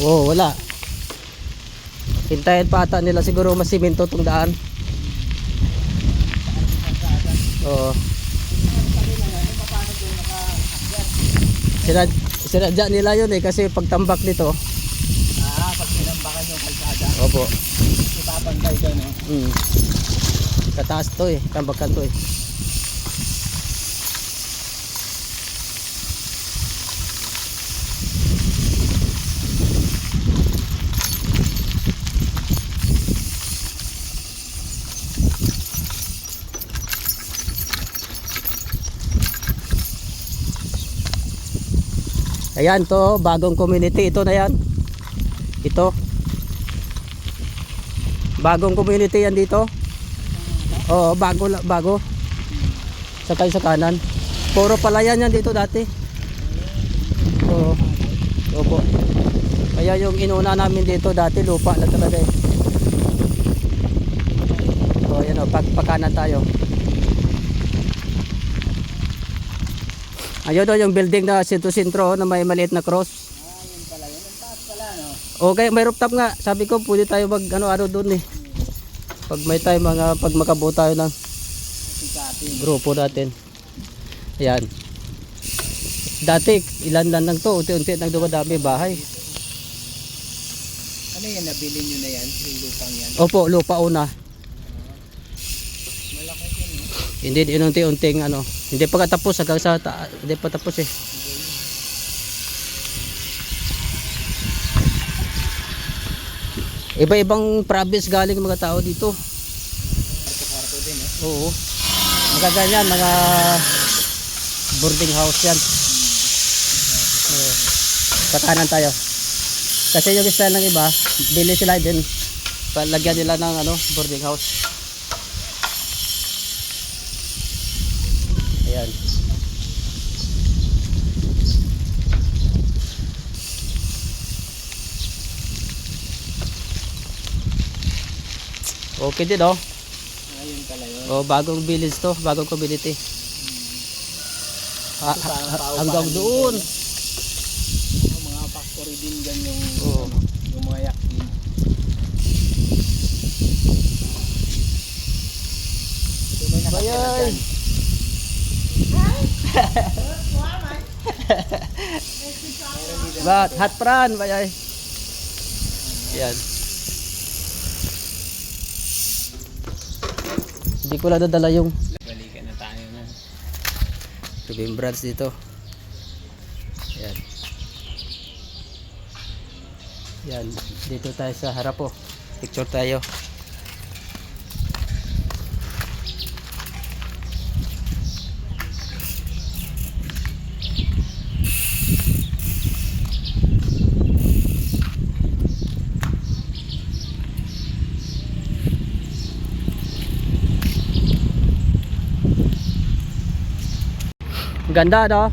Oh, wala. Hintayin pa ata nila siguro masiminto tong daan. Oo. Sinadya nila yun eh kasi pagtambak nito. Pag sinambakan yung kalsada. Opo. Ipapantay doon eh. Kataas to eh, tambakan to eh. Ayan to, bagong community ito na yan. Ito. Bagong community yan dito. Oo, bago. Sakay sa kanan. Puro palayan yan dito dati. Oo. Opo. Kaya yung inuna namin dito dati lupa na talaga eh. So ayan o, pagpakanan tayo. Ayun o yung building na sentro-sentro na may maliit na cross. Yun pala. Yun ang taas pala, no? Okay, may rooftop nga. Sabi ko pwede tayo mag ano doon eh. Pag may time pag makabuo tayo ng grupo natin. Ayan. Dati ilan lang to, unti-unti nang dumadami bahay. Ano yan, nabili nyo na yan? Yung lupang yan? Opo, lupa una. Malaki yan, no? Hindi inunti-unting ano. Hindi pa katapos hanggang sa hindi pa tapos eh. Iba-ibang province galing mga tao dito. Kwarto din eh. Oo. Mga ganyan, mga boarding house yan. Sa kanan tayo. Kasi yung style ng iba, bili sila din. Palagyan nila ng ano, boarding house. Ayan. Okay din oh. Ayun pala yun. Oh, bagong village to, bagong community. Hanggang doon. Mga factory din dyan yung, Oo. yung mga yak din. May nakatira Bayay. dyan. But hot pran, bayay. Yan. Hindi ko lang dadala yung Balikan na tayo na. remembrance dito. Yan. Yan, dito tayo sa harap po. Picture tayo. Ganda no?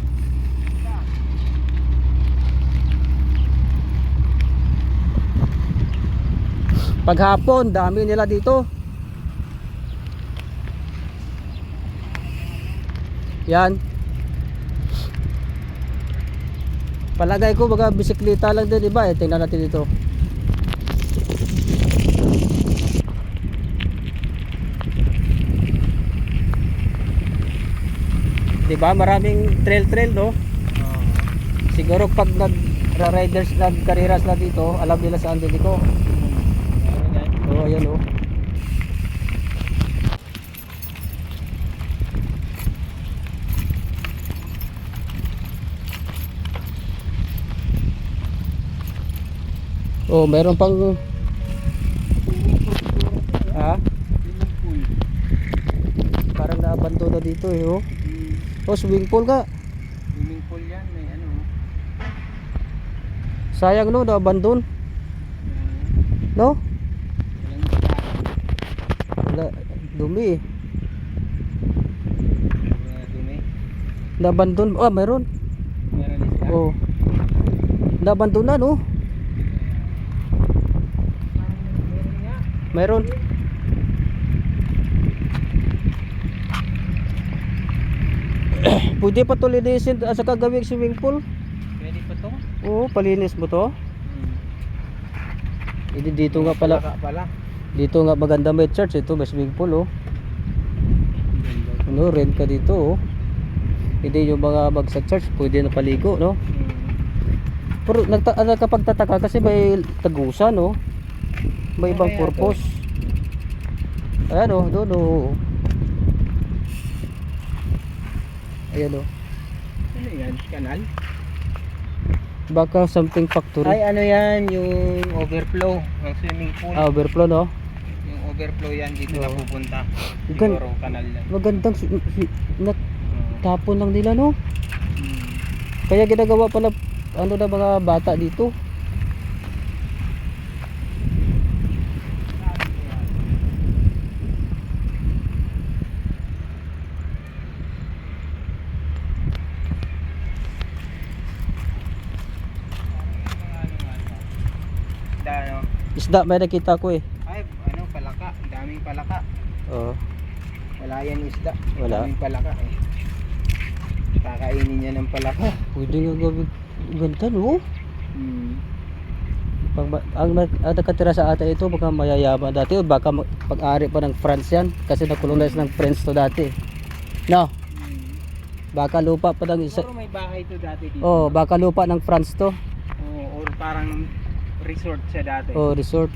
Paghapon, dami nila dito. Yan. Palagay ko baga bisikleta lang din, iba eh. Tingnan natin dito. Diba? Maraming trail no? Siguro pag nag-riders, nag-kariras na dito, alam nila saan din dito. Oo, ayan oh. Oh, meron pang parang naabandono dito eh oh. Oh, swimming pool ka. Swimming pool yan, may ano. Sayang no, naabandon. No? Wala, dumi eh. Dumi. Naabandon. Ah, meron. Meron isa. Oh. Naabandon na no. Meron. Pwede pa to linisin sa kagawing swimming pool. Pwede pa to? Oo, palinis mo to. Hindi dito nga pala. Pala. Dito nga maganda may church. Ito may swimming pool oh. Ano, rent ka dito oh. Hindi yung mga mag sa church pwede na paligo no. Pero nakapagtataka kasi may tagusan no. May ibang Kaya purpose. Ayan oh, doon oh. Ayan oh. Ano yan? Kanal? Baka something factory. Ay ano yan, yung overflow ng swimming pool. Overflow no. Yung overflow yan dito Oo. na pupunta. Gan- Siguro kanal yan. Magandang Oo. tapon lang nila no. Kaya ginagawa pala ano na mga bata dito. Ano? Isda may nakita ko eh. Ay, ano, palaka. Ang daming palaka. Oh. Wala yan isda. Wala. Ang daming palaka eh. Kakainin niya ng palaka. Pwede nga gawin ganda no. Ang nakatira sa atin ito baka mayayaman dati o baka pag-ari pa ng France yan kasi nakolonize ng French to dati. No, baka lupa pa ng isa. Siguro may bahay to dati dito. Oh, baka lupa ng France to. Or parang resort siya dati. Oh, resort.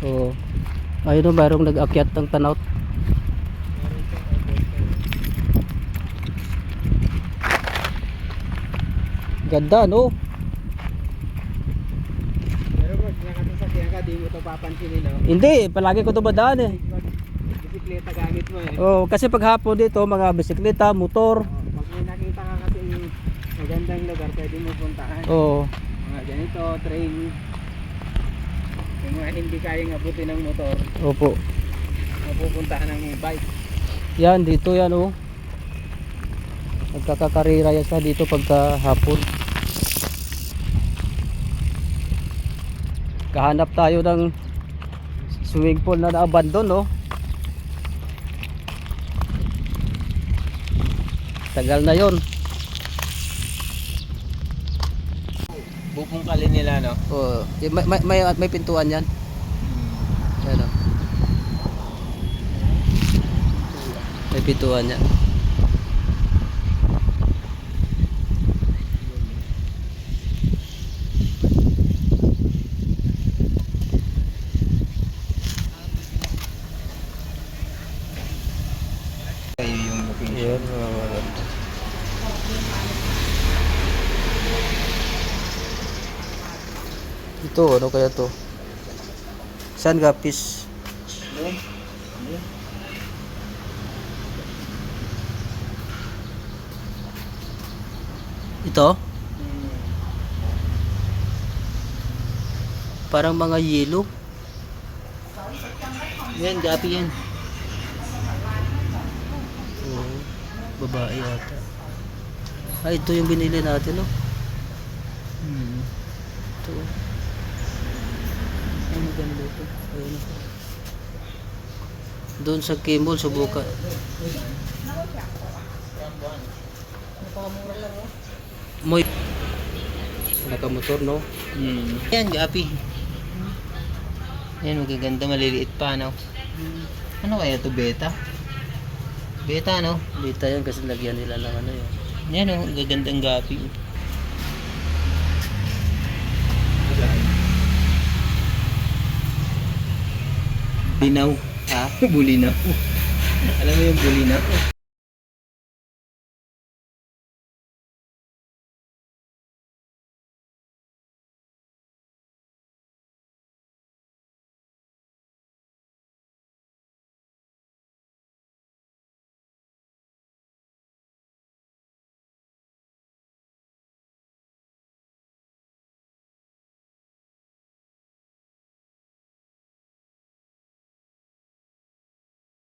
Oh. Ayun o, mayroong nag-akyat ng tanaw. Ganda no. Pero pag nakasasakyan ka, di mo ito papansinin, no? Hindi, palagi ko dumadaan eh. Bisikleta gamit mo eh. Oh, kasi pag hapon dito, mga bisikleta, motor. Pag may nakita ka kasi magandang lugar, pwede mo puntahan. Oh, Mga ganito, train. Yung mga hindi kayang abutin ng motor, opo. mapupuntahan ng bike. Yan, dito yan oh. Nagkakakarira yan sa dito pagka hapon. Kahanap tayo ng swimming pool na na-abandon no. Tagal na yon. Bubungkalin nila, no? Oh, may pintuan yan. Yan oh. May pintuan yan. Kayo yung location. Yan. Ito, ano kaya to? Saan gapis? Ito? Parang mga yelo. Yan, gapi yan. Oo, babae yata. Ay, ito yung binili natin, no? Ito. Ay, maganda ito. Ayun. Doon sa Kimball, subukan. Moy. Nakamotor, no? Yan, gapi. Yan, magaganda, maliliit pa, no? Ano kaya to, beta? Beta, no? Dito yan kasi lagyan nila ng ano yun. Yan, no? Gagandang gapi. Bulinaw. Ha? Bulinaw. Alam mo yung bulinaw?